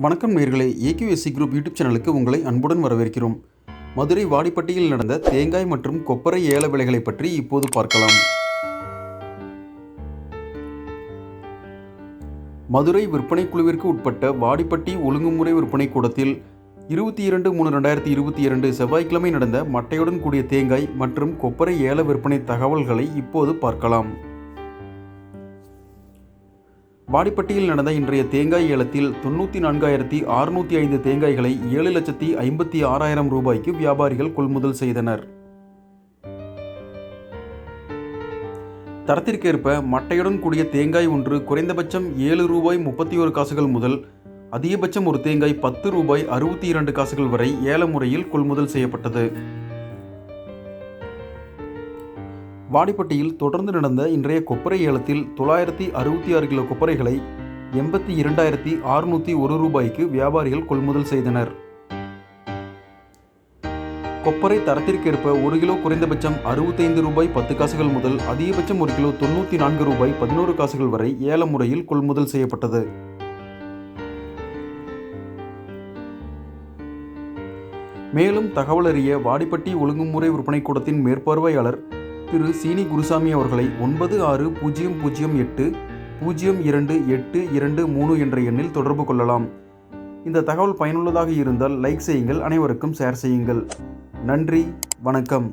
வணக்கம் நேயர்களே, AQSC group YouTube சேனலுக்கு உங்களை அன்புடன் வரவேற்கிறோம். மதுரை வாடிப்பட்டியில் நடந்த தேங்காய் மற்றும் கொப்பரை ஏல விலைகளை பற்றி இப்போது பார்க்கலாம். மதுரை விற்பனை குழுவிற்கு உட்பட்ட வாடிப்பட்டி ஒழுங்குமுறை விற்பனை கூடத்தில் 22/3/2022 செவ்வாய்க்கிழமை நடந்த மட்டையுடன் கூடிய தேங்காய் மற்றும் கொப்பரை ஏல விற்பனை தகவல்களை இப்போது பார்க்கலாம். வாடிப்பட்டியில் நடந்த இன்றைய தேங்காய் ஏலத்தில் 94,605 தேங்காய்களை 7,56,000 ரூபாய்க்கு வியாபாரிகள் கொள்முதல் செய்தனர். தரத்திற்கேற்ப மட்டையுடன் கூடிய தேங்காய் ஒன்று குறைந்தபட்சம் ரூ. 7.31 முதல் அதிகபட்சம் ஒரு தேங்காய் ரூ. 10.62 வரை ஏல முறையில் கொள்முதல் செய்யப்பட்டது. வாடிப்பட்டியில் தொடர்ந்து நடந்த இன்றைய கொப்பரை ஏலத்தில் 966 கிலோ கொப்பரைகளை 82,601 ரூபாய்க்கு வியாபாரிகள் கொள்முதல் செய்தனர். கொப்பரை தரத்திற்கேற்ப 1 கிலோ குறைந்தபட்சம் ரூ. 65.10 முதல் அதிகபட்சம் 1 கிலோ ரூ. 94.11 வரை ஏல முறையில் கொள்முதல் செய்யப்பட்டது. மேலும் தகவல் அறிய வாடிப்பட்டி ஒழுங்குமுறை விற்பனை கூடத்தின் மேற்பார்வையாளர் திரு சீனி குருசாமி அவர்களை 9600082823 என்ற எண்ணில் தொடர்பு கொள்ளலாம். இந்த தகவல் பயனுள்ளதாக இருந்தால் லைக் செய்யுங்கள், அனைவருக்கும் ஷேர் செய்யுங்கள். நன்றி, வணக்கம்.